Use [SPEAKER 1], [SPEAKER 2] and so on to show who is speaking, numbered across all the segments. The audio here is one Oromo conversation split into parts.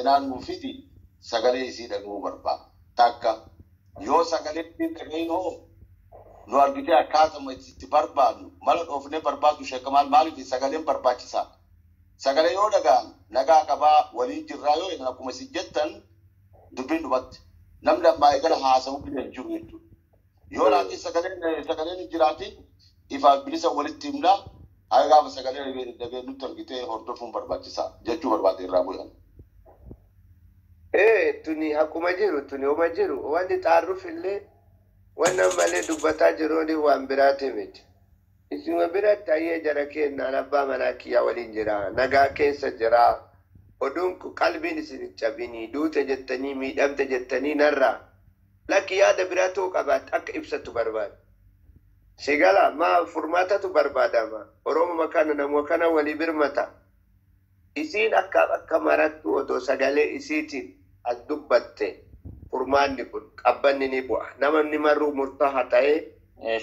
[SPEAKER 1] seenaan nuufiti sagalee isii dhaguu barbaada. Takka yoo sagalee dhageenoo nu argitee akkaatuma itti barbaadnu mala dhoofnee barbaadu sheekamaan maaliif sagaleen barbaachisaa? Sagalee yoo dhagaan nagaa qabaa waliin jirraa yoo eegan akkuma isin jettan dubbiin dhumatti namni ammaa eegala haasa'uu hin jiru jechuudha. Yoo laatti sagaleen jiraatiin ifaaf bilisa walitti himnaa gaafa sagalee dhageen nutti argitee hordofuun barbaachisaa jechuu barbaade irraa bu'an.
[SPEAKER 2] Tuni akkuma jiru tuni uma jiru wanti xaarruuf illee wannan malee dubbataa jiruuni waan biraati miti. Isuma biratti ayyee jara kennaan abbaa manaa kiyyaa waliin jira nagaa keessa jira oduun qalbiin isin cabinii duute jettanii miidhamte jettanii narraa lakki yaada biraatu qabaat akka ibsatu barbaada. Sigala maa furmaatatu barbaadama Oromoo kana namoo kana walii birmata isiin akka marattu otoo sagalee isiitiin as dubbatte furmaanni kun qabbanni ni bu'a namni marruu murtaa'aa ta'ee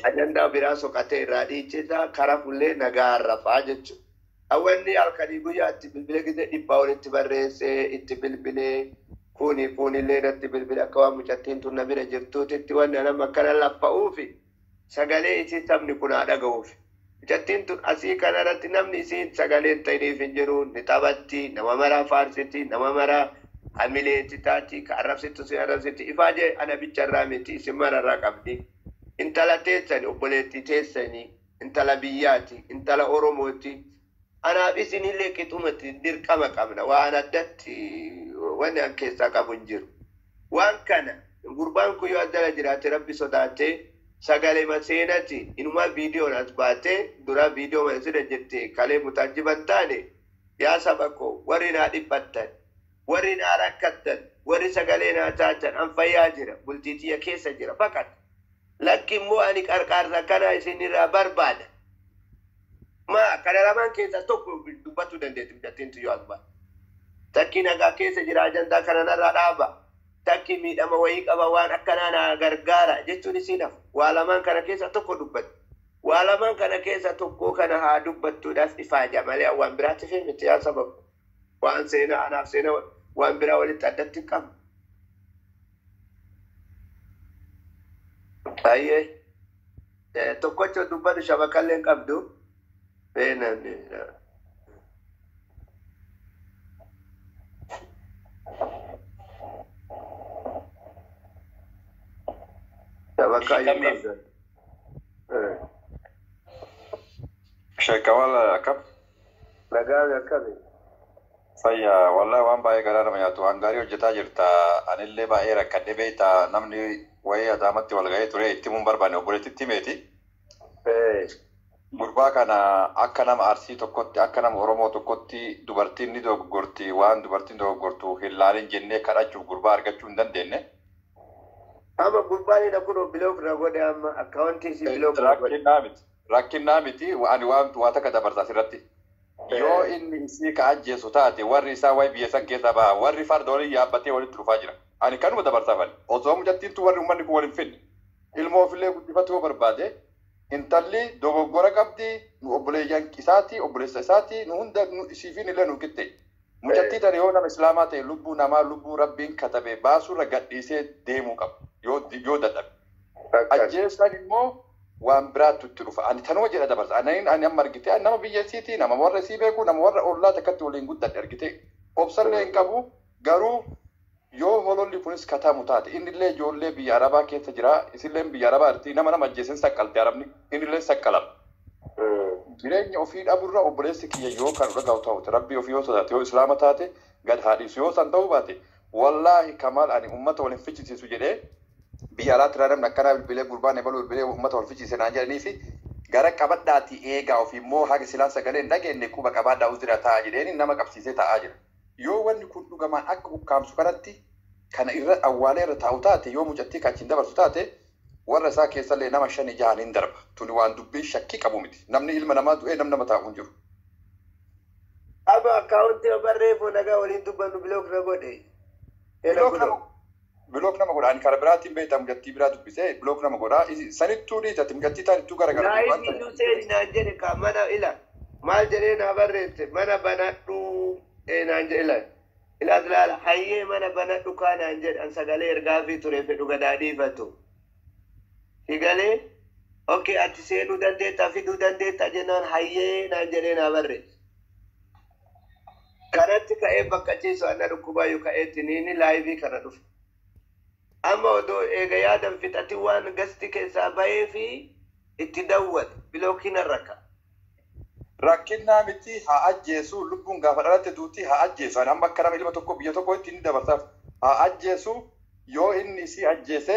[SPEAKER 2] ajandaa biraa soqatee irraa dhiichisa karaa fullee nagaa rafaa jechuudha. Awwanni halkanii guyyaatti bilbila gidee dhibbaa walitti barreessee itti bilbilee fuunillee irratti bilbila akka waan mucattiin tun na bira jirtuutitti wanni nama akkana laffa'uufi sagalee isii sabni kun haa dhaga'uufi. Mucattiin tun asii kanarratti namni isiin sagaleen ta'iniif hin jiru ni taphatti nama maraa faarsiti nama maraa hamileetti taati ka arrabsitu si arrabsitti ifaa jee ana bicharraa miti isin mararraa qabdi. Intala teessani obboleetti teessanii intala biyyaati intala Oromooti anaaf isinillee qixumatti dirqama qabna waan addatti wanni an keessaa qabu hin jiru. Waan kana gurbaan kun yoo addana jiraate rabbi sodaatee sagalee maseenati inumaa viidiyoon as baatee dura viidiyoo masina jettee kalee mutaajiban taane yaa saba koo warri naa dhiphattan warri naa rakkattan warri sagalee naa taatan an fayyaa jira bultiitiyya keessa jira fakkata. Lakki immoo ani qarqaarsa kana isinirraa barbaada. Maa kana lamaan keessa tokko dubbachuu dandeetti mucattiin yoo as baate. Takki nagaa keessa jira ajandaa kana narraa dhaaba. Takki miidhama wayii qaba waan akkanaa na gargaara jechuun isiinaaf waa lamaan kana keessa tokko dubbatu. Waa lamaan kana keessa tokko kana haa dubbattuudhaaf ifaaja malee waan biraatti fi miti yaa sababu. Waan seenaa anaaf seenaa waan biraa walitti addatti qabu. Ayyee tokkocha dubbatu shabakalleen qabdu beenan shabakayyu qabdu
[SPEAKER 3] Shekawala akab
[SPEAKER 2] nagaa akabe
[SPEAKER 3] fayya wallahi waan baay'ee garaa nama nyaatu waan gaarii hojjetaa jirta anillee baay'ee rakkadhee beekta namni wayii adaamatti wal ga'ee ture itti mun barbaanne obboleettitti meeti. Gurbaa kana akka nama Arsii tokkotti akka nama Oromoo tokkotti dubartiin ni dogoggorti waan dubartiin dogoggortu hin laalin jennee kadhachuuf gurbaa argachuu hin dandeenye.
[SPEAKER 2] Amma gurbaan na kun biloog na godhe amma akkaawuntii si biloog na godhe.
[SPEAKER 3] Rakkinnaa miti ani waan takka dabarsaa asirratti. Yoo inni isii ka ajjeesu taate warri isaa wayi biyya san keessa ba'a warri farda waliin yaabbatee walitti dhufaa jira. Ani kanuma dabarsaafan osoo mucattiin tun warri uummanni kun waliin finne ilmoo ofillee guddifatuu barbaade intalli dogoggora qabdi nu obboleeyyan isaati obboleessa isaati nu hunda isiifin illee nu qixxe. Mucattii tana yoo nama islaamaa ta'e lubbuu namaa lubbuu rabbiin katabe baasurra gadhiisee deemuu qaba yoo dadhabe. Ajjeessan immoo waan biraatu itti dhufa. Ani tanuma jedha dabarsa. Ani amma argite nama biyya isiiti nama warra isii beeku nama warra ollaa takkatti waliin guddadhe argite obsallee hin qabu garuu yoo hololli kunis katamu taate innillee ijoollee biyya arabaa keessa jira isillee biyya arabaa irratti nama ajjeesin saqqalte arabni innillee saqqalama. Jireenya ofii dhaburra obboleessi kiyya yoo kan dhagahu ta'u rabbii ofii yoo sodaate yoo islaama taate gad haadhiisu yoo san ta'uu baate wallaahi kamaal ani ummata waliin fichisiisu jedhee biyya alaatti namni akkanaa bilbilee gurbaan ebaluu bilbilee ummata wal fichise naan jedhanii fi gara qabadhaati eegaa ofii immoo haga silaan sagalee hin dhageenye quba qabaadhaa usdira taa'aa jedheeni nama qabsiisee taa'aa jira. Yoo wanni kun dhugamaan akka ukkaamsu kanatti kana irra awwaalee irra taa'u taate yoo mucattii kachiin dabarsu taate warra isaa keessallee nama 5-6 hin darba. Tuni waan dubbii shakkii qabu miti. Namni ilma namaa du'ee nama taa'u hin jiru.
[SPEAKER 2] Aba akkaawuntii barreeffoo nagaa waliin dubbannu biloog na godhe.
[SPEAKER 3] Biloog nama godha. Ani karaa biraatiin beektaa mucattii biraa dubbisee biloog nama godha. Sanittuu dhiitatti mucattii taanittuu garagara.
[SPEAKER 2] Naa inni Hussein naan jedhe ka mana ila maal jedhee naa barreesse mana banadhuu naan jedhe ila الأدلال حيي من بنا دكان أنجد أن سجله إرجافي تري في دكادي فتو هيجالي أوكي أتسيلو دندي تفيدو دندي تجنان حيي نانجرين أبرز كانت كأي بكتشيسو أنا ركوبا يكأي تنيني لايفي كندوف أما ودو إيجايادم في تتوان قستي كسابي في اتدوت بلوكين الركا
[SPEAKER 3] rakkinaa miti haa ajjeesu lubbuun gaafa dhalate duuti haa ajjeesu ani amma kana ilma tokko biyya tokko ittiin dabarsaaf haa ajjeesu yoo inni si ajjeese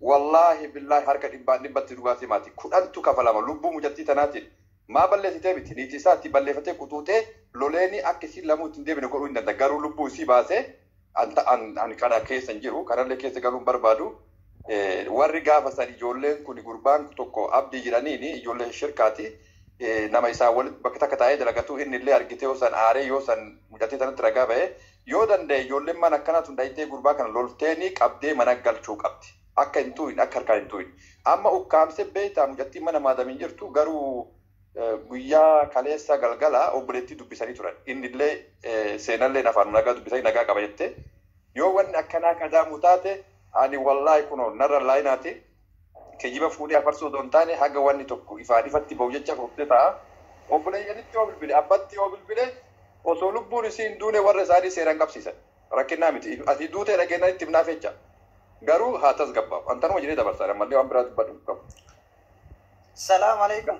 [SPEAKER 3] wallaahi billaahi harka dhibbatti dhugaatii maati kudhantu kafalama lubbuu mucattii tanaatiin maa balleessitee miti niitii isaatti balleeffatee kutuutee loleeni akka isiin lamuu ittiin deebine godhuu hin danda'a garuu lubbuu isii baasee ani kana keessa hin jiru kanallee keessa galuun barbaadu warri gaafa san ijoolleen kun gurbaan tokko abdii jedhaniini ijoollee shirkaati nama isaa walitti bakka takka taa'ee dalagatu inni illee argitee yoo san aaree yoo san mucattii tanatti ragaa ba'ee yoo danda'e ijoolleen mana akkanaa tun dhayitee gurbaa kana lolteeni qabdee mana galchuu qabdi akka hin tu'in akka harkaan hin tu'in amma ukkaamsee beektaa mucattii mana maadamiin jirtu garuu guyyaa kaleessa galgala obboleettii dubbisanii turan inni illee seenallee afaan nagaa dubbisanii nagaa qaba jettee yoo wanni akkanaa kadaamu taate ani wallaahi kunoo narra laayinaati kejiba fuudhee afarsoo doon taane haga wanni tokko ifaan ifatti ba'u jecha koftee ta'a obboleeyyanitti yoo bilbile abbatti yoo bilbile osoo lubbuun isiin duune warra isaanii seeraan qabsiisan rakkinnaa miti asii duutee dhageennan itti himnaaf jecha garuu haa tasgabbaa'u antanuma jedhee dabarsaa mallee waan biraa dubbadhu qabu.
[SPEAKER 4] Salaamu alaikum.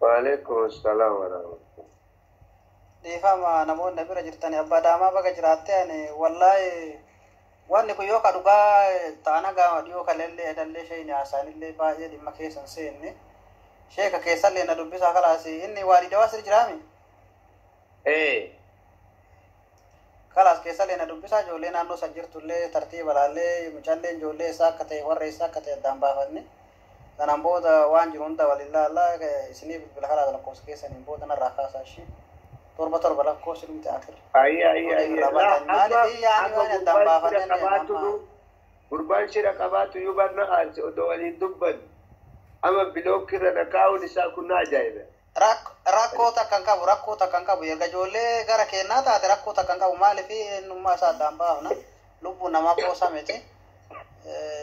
[SPEAKER 2] Waalaikum salaam wa rahmatullahi.
[SPEAKER 4] Dhiifama namoonni bira jirtanii abbaa daamaa baga jiraatte ani wallaahi wanni kun yoo ka dhugaa taana gaama dhiyoo kalellee edallee sheeyni haasaanillee baay'ee dhimma keessan seenne sheeka keessallee na dubbisaa kalaasi inni waalida waa sir jiraami kalaas keessallee na dubbisaa ijoollee naannoo san jirtullee tartiiba laallee mucalleen ijoollee isaa akka ta'e warra isaa akka ta'e addaan baafanne sanaan booda waan jiru hunda walillaallaa isinii bilbila kalaa lakkoofsa keessaniin booda narraa kaasaa ishii torba lakkoofsi dhumte akir
[SPEAKER 2] gurbaan shira qabaatu yoo barna haalse odoo waliin dubban ama bilookirra nakaa'uun isaa kun ajaa'iba
[SPEAKER 4] rakkoo takkan qabu erga ijoollee gara kennaa taate rakkoo takkan qabu maaliif eenyummaa isaa addaan baafna lubbuu namaa qoosameti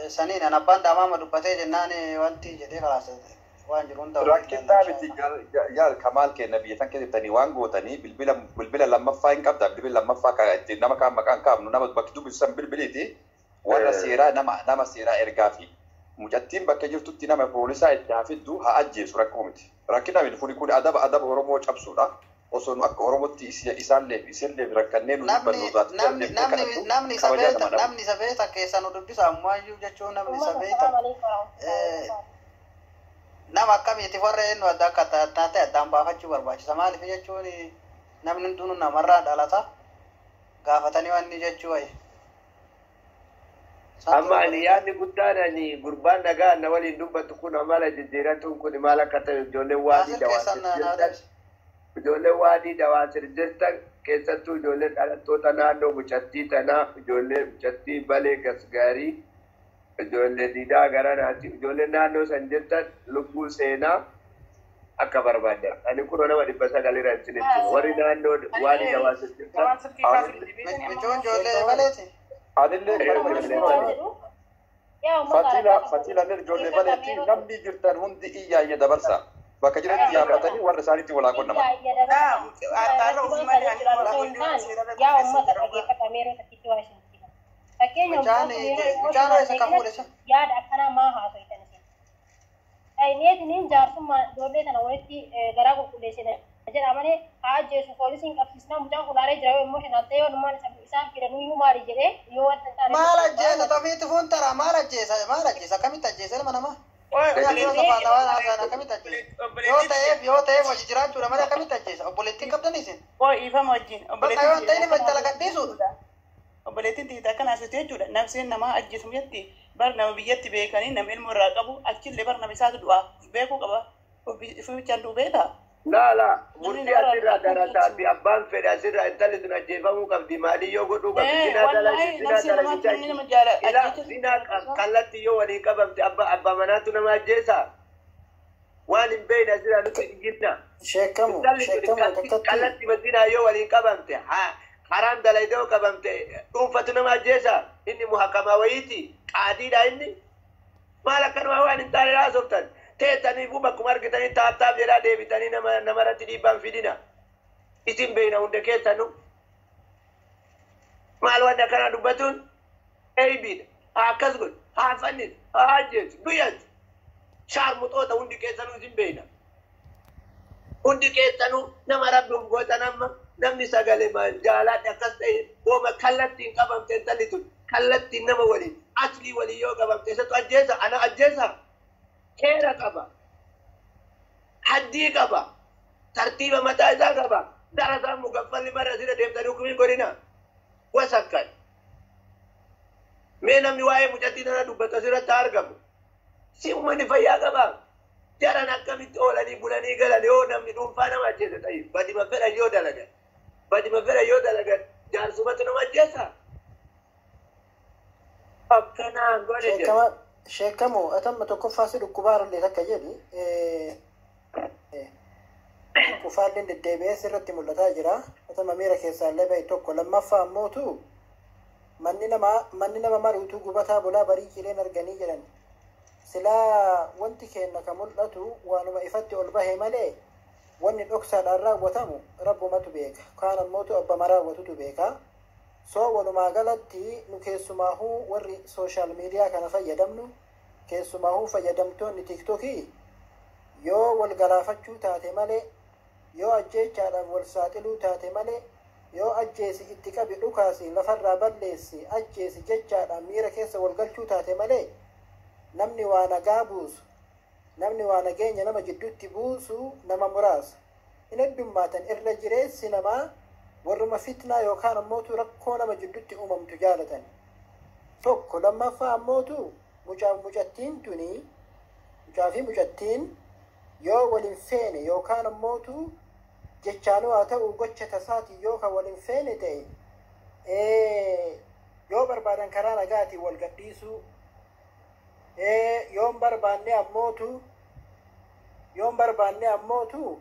[SPEAKER 4] saniin abbaan daamaama dubbatee jennaan wanti jedhee kalaasate waan jiru hunda
[SPEAKER 3] rakkinaa miti yaal kamaal kenna biyya san keessatti waan gootanii bilbila lammaffaa hin qabda bilbila lammaffaa ittiin nama kaan maqaan kaafnu nama bakki dubbisan bilbiliiti warra seeraa nama seeraa ergaa fi mucattiin bakka jirtutti nama poolisaa itti hafiddu haa ajjeesu rakkoo miti rakkinaa miti funi kun adaba oromoo cabsuudha osoo nu akka oromootti isinlee rakkannee nu dubbannu
[SPEAKER 4] namni isa beekta keessa nu dubbisa ammayyuu jechuun namni isa beekta nama akkamiiti warra eenyu adda akka taate addaan baafachuu barbaachisa maaliif jechuun namni hunduu namarraa dhalata gaafatanii wanni jechuu wayi
[SPEAKER 2] amma ani yaadni guddaan ani gurbaan nagaa na waliin dubbatu kun amala jijjiiratuun kun maal akka ta'e ijoollee waadii dawaasir jirtan keessattuu ijoollee dhalattoota naannoo mucattii tanaa ijoollee mucattii balee gasgaarii ijoollee diidaa garanaati ijoollee naannoo san jirtan lubbuu seenaa akka barbaadan ani kun nama 900 isinitti warri naannoo waadii dawaasir jirtan
[SPEAKER 4] ijoollee baleeti
[SPEAKER 3] fatila ler ijoollee baleetti namni jirtan hundi iyyaayya dabarsa bakka jiretti yaabbatanii warra isaaniitti walaa qonnama.
[SPEAKER 5] yaada akkanaa maa haasoftan neetiniin jaarsummaa ijoollee tana walitti garaa qulqulleessina jedha malee haa ajjeesu poolisiin qabsiisnaa mucaan kulaaree jira yoo immoo shanattee yoo dhummaan isaan fidanuyyuu maali jedhee yoo wanta hin taane
[SPEAKER 4] maal ajjeesa tamiitti fuuntara maal ajjeesa akkamitti ajjeesa ilma namaa yoo ta'eef hojii jiraachuudha malee akkamitti ajjeesa obboleettiin qabdan isin
[SPEAKER 6] ifama wajjin
[SPEAKER 4] bakka yoo ta'e inni dalagadhiisuudha
[SPEAKER 6] obboleettiin tiita akkan asirratti jechuudha nafseen namaa ajjeesu jetti bar nama biyyatti beekanii nama ilmoo irraa qabu achillee bar nama isaatu du'aa beekuu qaba ifumichaan duubeeta
[SPEAKER 2] la murtii asirraa darataa fi abbaan fedhe asirraa intalli sun ajjeefamuu qabdi maalii yoo godhuu qabdi sinaa kallatti yoo walii qabamte abbaa manaatu nama ajjeesa waan hin beekne asirraa nuti hin jirna kallatti masinaa yoo walii qabamte حرام دلائدو قبمت طوفتنا ما جيسا إني محكمة ويتي قاديدا إني ما لكن وان انت لا سبتن تيتني بوبكم ارغتني تاب جلا ديبتني نمرت ديبان فيدنا اسم بين وندكيتنو ما الودا كان دبتون اي بيد هكذا هافني هاجت بيت شعر مطوطه وندكيتنو اسم بينا وندكيتنو نمرت بوغوتنما نمني سغالي ما جالات يكسي وما كلتين قبم تنتلتون كلتين نما ولي أصلي ولي يوغا بمتسة أجيزة أنا أجيزة كيرا قبا حدي قبا ترتيب متى إذا قبا درسا مقفل لما رسيلة ديبتا نوكمين قرنا وسكت مينا ميواي مجددنا دبتا سيرة تارقب سيومني فيا قبا جارا نكمت أولاني بولاني قلاني أو نمني نوفانا ما أجيزة طيب بدي ما فيرا يودا لغا بدي ما فيرا يودا لغا جار سمتنا ما أجيزة
[SPEAKER 4] sheekamo atama tokko faasilu kubaar illee takka jedhi kufaalleen deddeebi'ee sirratti mul'ataa jira atama miira keessaa illee bahe tokko lammaffaa ammootu manni nama mariituu gubataa bulaa barii cileen arganii jedhan silaa wanti keenna ka mul'atu waanuma ifatti ol bahe malee wanni dhoksaadhaan raawwatamu rabbumatu beeka kaan ammootu abbama raawwatutu beeka so walumaa galatti nu keessumaahu warri social media kana fayyadamnu keessumaahu fayyadamtoonni tiktokii yoo wal galaafachuu taate malee yoo ajjeechaadhaaf wal saaxiluu taate malee yoo ajjeesi itti qabi dhukaasi lafarraa balleessi ajjeesi jechaadhaan miira keessa wal galchuu taate malee namni waa nagaa buusu namni waa nageenya nama jidduutti buusu nama muraasa hin heddummaatan irra jireessi namaa warruma fitnaa yookaan ammootu rakkoo nama jidduutti uumamtu jaalatan tokko lammaffaa ammootu mucaa fi mucattiin yoo waliin feene yookaan ammootu jechaanuu haa ta'u gocha tasaati yoo kan waliin feene ta'e yoo barbaadan karaa nagaatiin wal gadhiisuu yoon barbaanne ammootu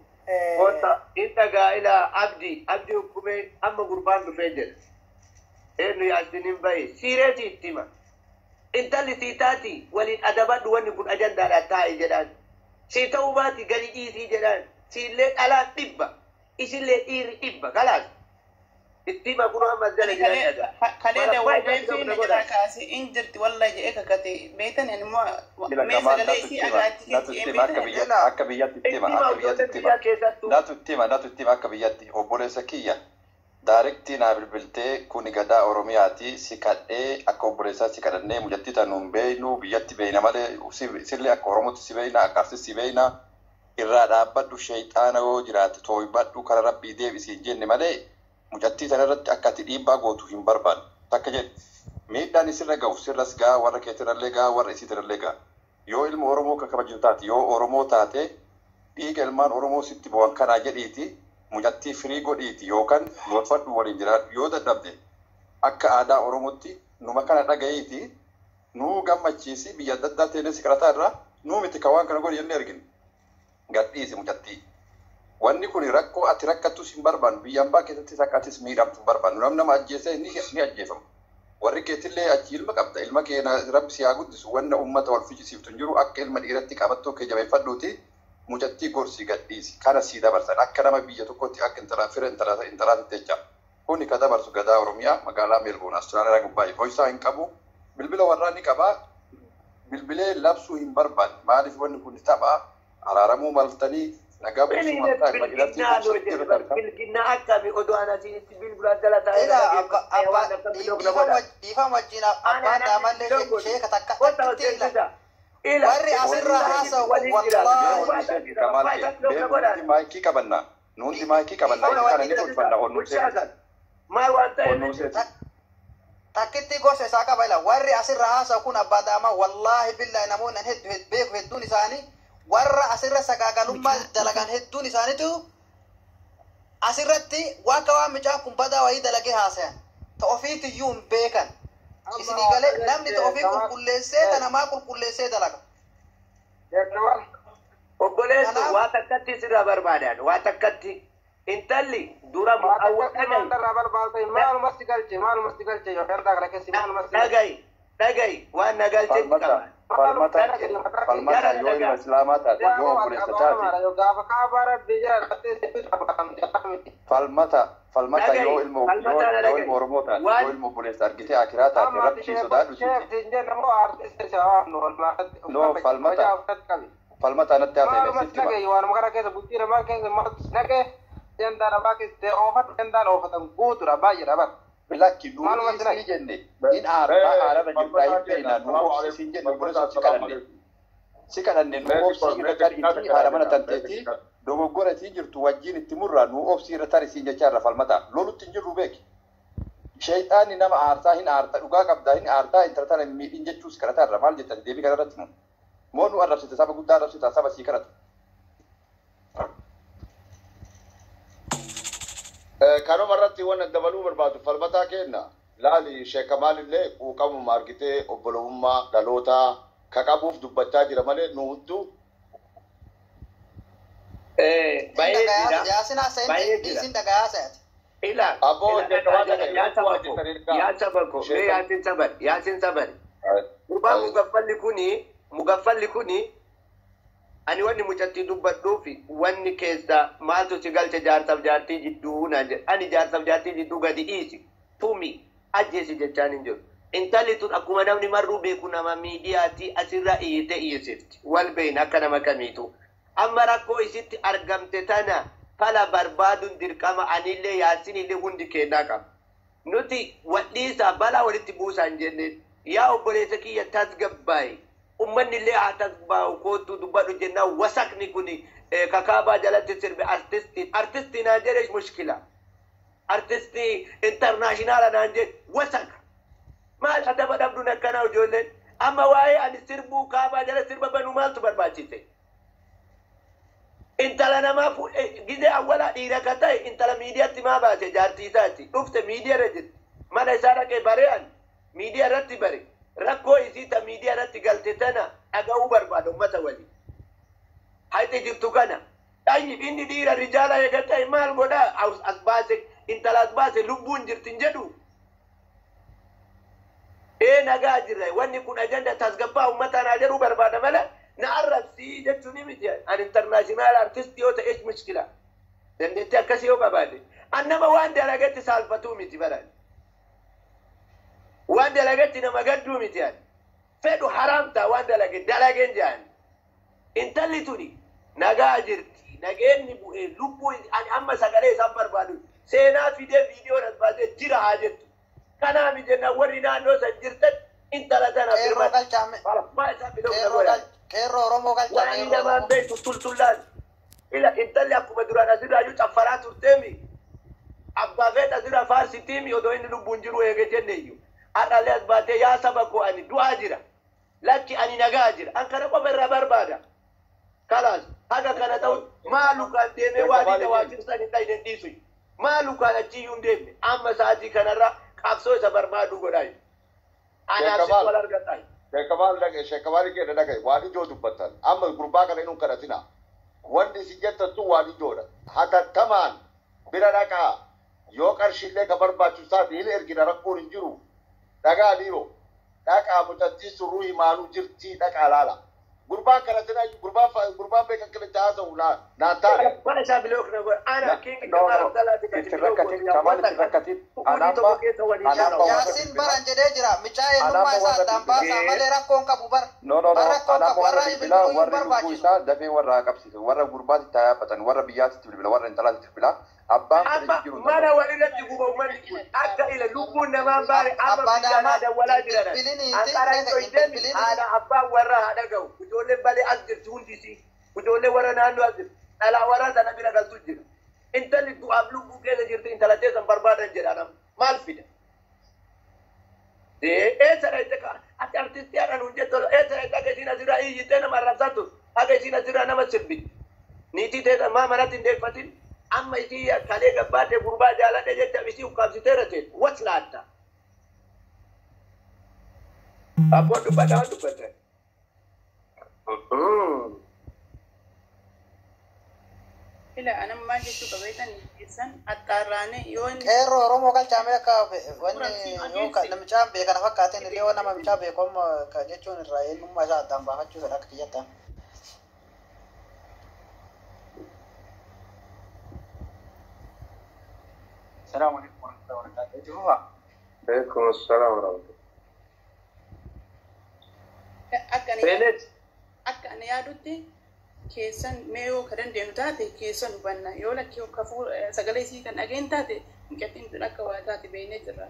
[SPEAKER 2] Kota intaga ila abdi hukume amma gurbaan dhufee jedha eenyu yaasiniin bahe siireeti ittima intalli sii taati waliin adabadhu wanni kun ajandaadhaan taa'e jedhaan sii ta'uu baati gadi dhiisii jedhaan siillee dhalaan dhibba isillee dhiirri dhibba kalaas ittima kun amma jala jedhan
[SPEAKER 6] kaleeda wadeefiin jala kaase injirti wallahi jedhee kakate beetan immoo meesagalee isii agaatti
[SPEAKER 3] akka biyyatti ittima akka biyyatti obboleessa kiyya daarektii naa bilbiltee kuni gadaa oromiyaati si kadhee akka obboleessaa si kadhannee mujattii tanuun beeynu biyyatti beeyna malee sillee akka oromotti si beeyna akka arsi si beeyna irraa dhaabbadhu sheeyxaana yoo jiraate tooybadhu kara rabbii deebisiin jenne malee mujattii tanarratti akka ati dhiibbaa gootu hin barbaadu takka jedhe miidhaan isirra ga'u sirras gaa warra keetirallee gaa warra isiitirallee gaa yoo ilma oromoo kan kabajju taate yoo oromoo taate dhiiga ilmaan oromoo sitti bu'an kanaa jedhiiti mujattii firii godhiiti yookaan lolfadhu waliin jiraadhu yoo dadhabde akka aadaa oromootti numa kana dhaga'iiti nuu gammachiisi biyya adda addaa ta'ee si qarataa irraa nuu miti kan waan kana godhi jennee arginu gadhiisi mujattii. Wanni kun rakkoo ati rakkattus hin barbaannu biyya ambaa keessatti sakkaatis miidhamtu hin barbaannu namni nama ajjeesee ni ajjeefamu warri keetillee achi ilma qabda ilma kee rabbi si haa guddisu wanna ummata wal fichisiiftu hin jiru akka ilma dhiiratti qabattoo kee jabeeffadhuuti mujattii gorsii gadhiisi kana sii dabarsan akka nama biyya tokkotti akka intaraatitti jecha kuni ka dabarsu gadaa oromiyaa magaalaa meelboon Austraaliyaa gubbaa'ee ho'isaa hin qabu bilbila warraa ni qabaa bilbilee labsuu hin barbaanne maaliif wanni kun taphaa araaramuu maltanii nagaa
[SPEAKER 2] bilginna akkami odoo anasiinitti bilbilaa jala taa'ee
[SPEAKER 4] dhiifa wajjin abbaan daamallee sheeka takka warri asirraa haasa'u
[SPEAKER 3] wallaahi maayikii qabannaa nuti maayikii qabannaa kana ni tolfanna
[SPEAKER 2] maal waan ta'e
[SPEAKER 4] takkitti gorsa isaa qaba ila warri asirraa haasa'u kun abbaa daamaa wallaahi billaahi namoonni beeku hedduun isaanii warra asirra sagaagalummaa dalagan hedduun isaaniitu asirratti akka waan mucaan kun badaa wayii dalagee haasayan ta ofiitiyyuu hin beekan isinii galee namni ta ofii qulqulleessee ta namaa qulqulleessee dalaga.
[SPEAKER 2] Obboleessu waa takkatti sirraa barbaadan waa takkatti intalli dura mu'awwal dhagayi waan nagalche qaba
[SPEAKER 3] falmata yoo ilma islaamaa taate yoo obboleessa taate falmata yoo ilma oromoo taate yoo ilma obboleessa argitee akiraa taate rabbii sodaadhu no falmata natti haasa'e Bilaki dulu ini jende. In Arab Ibrahim bina dulu sisi jende boleh sikalan ne no opsi ratari iti haramana tanteti dogo gore tinjir tu wajini timurra no opsi ratari sinja charra falmata lolu tinjir rubek shaytani nama arta hin arta duga qabda hin arta intratana mi injechus karata ramal jetan debi kararat mo nu arabsita saba gudda arabsita saba sikarat
[SPEAKER 1] كانوا مرات وانا دبلوا بربادو فالمتا كينا لا لي شيخ كمال اللي وقاموا ماركتي وبلوما دالوتا كاكابوف دبتا جرا مالي نودو
[SPEAKER 2] baye
[SPEAKER 4] Yasin asen disin daga aset.
[SPEAKER 2] Ila
[SPEAKER 1] abo
[SPEAKER 2] ya sabako me yasin sabar uba mugaffalli kuni ani wanni mucatti dubbadhuufi wanni keessa maaltu si galche jaarsaaf jaartii jidduu naan jedhe ani jaarsaaf jaartii jidduu gadi dhiisi tumi ajjeesi jechaan hin jiru intalli tun akkuma namni marruu beeku nama miidiyaati asirra iyyite iyyisifti wal beeyin akka nama kamiitu amma rakkoo isitti argamte tana fala barbaaduun dirqama anillee yaasinillee hundi kennaa qaba nuti wadhiisa balaa walitti buusaa hin jenneen yaa obboleessa kiyya tasgabbaaye ummanni illee haa tasbaa'u kootu dubbadhu jennaa wasakni kuni kakaabaa jalatti sirbe artistiin naan jedhe mushkila artistii intarnaashinaala naan jedhe wasaka maal adaba dhabduun akkanaa ijoolleen amma waa'ee ani sirbuu kaabaa jala sirba banuu maaltu barbaachise intala namaa gizee awwalaa dhiira ka ta'e intala miidiyaatti maa baase jaartii isaatti dhufte miidiyaa irra jirti mana isaa dhaqee bare'an miidiyaa irratti bare rakkoo isiita miidiyaa irratti galte tana dhaga'uu barbaada ummata waliin hayti jirtu kana dhayyib inni dhiira rijaala eega ta'e maal godhaa as baase intala as baase lubbuun jirtin jedhu nagaa jirra wanni kun ajanda tasgabbaa ummataan haa jedhuu barbaada mala na arrabsii jechuun miti an internaashinaal artistii yoo ta'e mushkila dandeettii akkasii yoo qabaate annama waan dalagetti saalfatuu miti baran waan dalagatti nama gadduu miti an fedhu haramta waan dalageen jaan intalli tuni nagaa jirti nageenni bu'ee lubbuu ani amma sagalee isaan barbaadu seenaa fidee viidiyoo as baasee jira haa jettu kanaa mi jenna warri naannoo san jirtan intala tana
[SPEAKER 4] Kerro Oromoo galcha
[SPEAKER 2] waan namaan beektu tultullaan ila intalli akkuma duraan asirraayyuu caffaraa turteemi abbaa fedha asirra faarsitiimi odoo inni lubbuun jiru eege jenneeyyu adhalee as baatee yaa saba koo ani du'aa jira lakki ani nagaa jira an kana qofa irraa barbaada kalaas haga kana ta'u maalukaan deemee waadii dawaaqirsan hin dhayden dhiisu maalukaan achiyyuu hin deemne amma sa'aatii kanarra qabsoo isa barbaaduu godhaayu anaafsi wal argataa
[SPEAKER 1] Shekamal ke da daga wani jo dubbatan amma gurba kana inun karatina wanda si jetta su wani jo da haka taman bira daka yo karshille ka barbatu sa da ile ergina rakkorin jiru daga liro daka mutatti su ruhi malu jirti daka lala gurba karatina gurba be kan kala jaza una na ta
[SPEAKER 2] wala shabil okna go ana kingi kamar dalati
[SPEAKER 3] rakati anamba
[SPEAKER 4] Yasin baran jedhee jira michaa'ee lummaa isaa dambaasaa malee rakkoon qabu bar
[SPEAKER 3] no anamba warra lubbuu isaa dafee warra qabsiisu warra gurbaatti taa'aafatan warra biyyaatti bilbila warra intalaatti bilbila abbaan fedhe jiru
[SPEAKER 2] mana walirratti guba ummanni kun akka ila lubbuun namaan baare amma biyyaanaa dawwalaa jiran anqara hin toyden haadha abbaan warra haadha ga'u ijoolleen balee as jirti hundisii ijoollee warra naannoo as jirti dhalaa warra sana bira galtu jira intalli du'aaf lubbuu keessa jirti intala teessan barbaadan jedhanam maal fida eessa dhayte ati artistii haadhan hunjetto eessa dhayte akka isiin asirraa iyyitee nama arrabsattu akka isiin asirraa nama sirbi niitii teessan maa manatti hin deeffatin amma isii kalee gabbaatee gurbaa jaaladhe jecha isii ukkaamsiteera ta'e was laatta abboon dubbadhaa dubbate
[SPEAKER 6] إلا أنا ما جيت قبيتني إنسان أتقارني يون
[SPEAKER 4] Qeerroo Oromoo galchaamee akka wanni yoo namichaan beekan fakkaateen illee waan nama namichaa beekamu jechuun irraa eenyummaa isaa addaan baafachuu fedha akka kiyyattan.
[SPEAKER 7] السلام عليكم ورحمة الله وبركاته. شوفها.
[SPEAKER 2] عليكم السلام ورحمة الله.
[SPEAKER 6] أكن يادوتي كيسن ميو كدن دينوتاتي كيسن بنا يولا كيو كفو سجليسي كان أجين تاتي مكتين تناك واتاتي بيني ترى.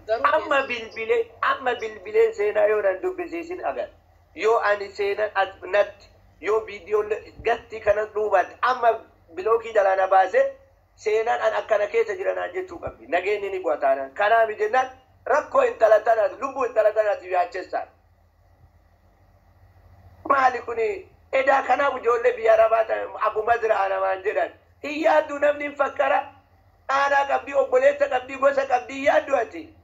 [SPEAKER 2] أما بالبلاد سينا يو ندو بزيسين أجل. يو أني سينا أتنت يو فيديو جتي كانت لوبات أما بلوكي جلانا بازه سينا أن أكنا كيسة جلانا جتو كمي نجيني نقطانا كنا بجنات ركو إنتلاتنا لبو إنتلاتنا تبي أجساد. مالكني إذا كنا بجول بياربات أبو مزرعة أنا ما عندنا هي دون من فكرة أنا كبدي أقولت كبدي بس كبدي يا دواتي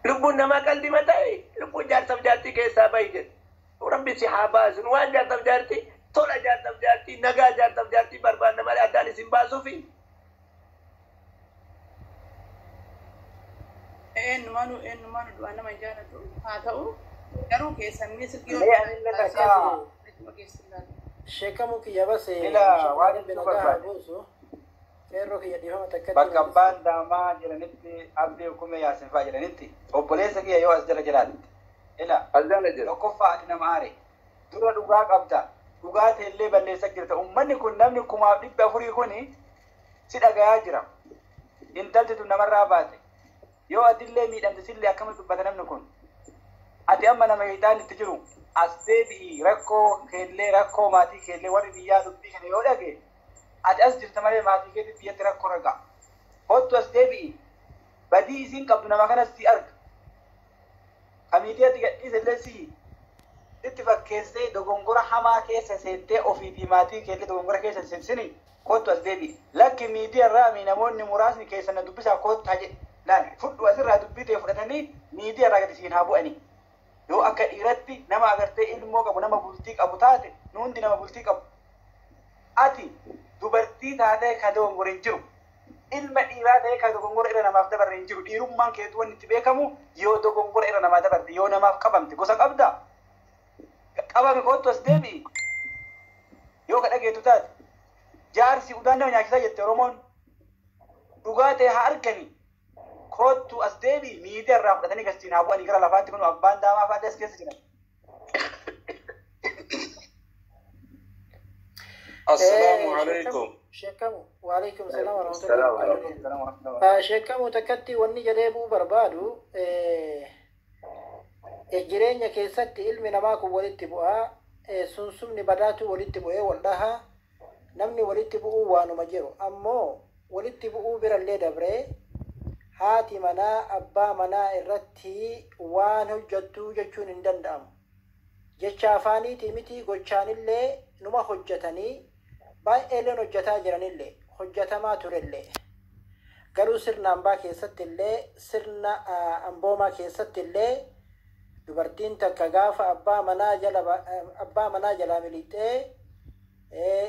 [SPEAKER 2] لبنا ما كل دي متى لبنا جات سبجاتي كيسا بايجن وربي سحاباز نوان جات سبجاتي تولا جات سبجاتي نجا جات سبجاتي بربان نمال أداني سيمباسو في
[SPEAKER 6] إنمانو دوانا ما جانا هاتو كانوا كيسن مثل كيو
[SPEAKER 4] Sheekamu kiyya base
[SPEAKER 7] إلى وادي بنقول
[SPEAKER 4] qeerroo kiyya dhihoo takkatti
[SPEAKER 7] bakka abbaan daamaa jiranitti abdii hukumee yaasinfaa jiranitti obboleessa kiyya yoo as jala jiraatti ila tokkoffaati nama aare dura dhugaa qabda dhugaa ta'ellee balleessa jirta ummanni kun namni 400,000 kuni si dhagayaa jira intalti tun namarraa baate yoo adillee miidhamte sillee akkamitti dubbata namni kun ati amma nama hiitaan itti jiru as deebi'i rakkoo keellee rakkoo maatii keellee warri biyyaa dubbii kana yoo dhage ati as jirta malee maatii keetti biyyatti rakkoo ragaa hottu as deebi'i badii isiin qabdu nama kanas si arga kamiitee ati gadhiise illee si itti fakkeessee dogongora hamaa keessa seentee ofii fi maatii keellee dogongora keessa seensini kottu as deebi'i lakki miidiyaa irraa namoonni muraasni keessa na dubbisaa kottaa jedhe laal fudhu asirraa dubbii ta'e fudhatanii miidiyaa irraa gadi siin haa bu'anii yoo akka dhiiratti nama agartee ilmoo qabu nama bultii qabu taate nuundi nama bultii qabu ati dubartii taatee ka dogongora hin jiru ilma dhiiraa ta'ee ka dogongora irra namaaf dabarre hin jiru dhiirummaan keetu wanni itti beekamu yoo dogongora irra namaa dabarte yoo namaaf qabamte gosa qabda qabame kottu as deebi'i yoo ka dhageetu taate jaarsi udaan nama nyaachisaa jette oromoon dhugaa ta'e haa argani kottu as deebi'i miidiyaa irraa fudhatanii gastiin haa bu'anii gara lafaatti kun abbaan daamaa fa'aadha as keessa jiran.
[SPEAKER 1] السلام عليكم.
[SPEAKER 4] Sheekamu waalaikum salaam warahmatullahi wabarakatuh. Sheekamu takkatti wanni jedheebuu barbaadu jireenya keessatti ilmi namaa kun walitti bu'aa sunsumni badaatu walitti bu'ee wal dhahaa namni walitti bu'uu waanuma jiru ammoo walitti bu'uu birallee dabree haati manaa abbaa manaa irratti waan hojjettuu jechuun hin danda'amu. Jecha afaaniitii miti gochaanillee numa hojjetanii baay'eeleen hojjetaa jiranillee hojjetamaa turellee garuu sirna ambaa keessatti illee sirna amboomaa keessatti illee dubartiin takka gaafa abbaa manaa jala milixee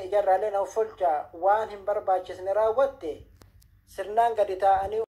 [SPEAKER 4] ijarraalee na folcha waan hin barbaachisne raawwatte sirnaan gadi taa'anii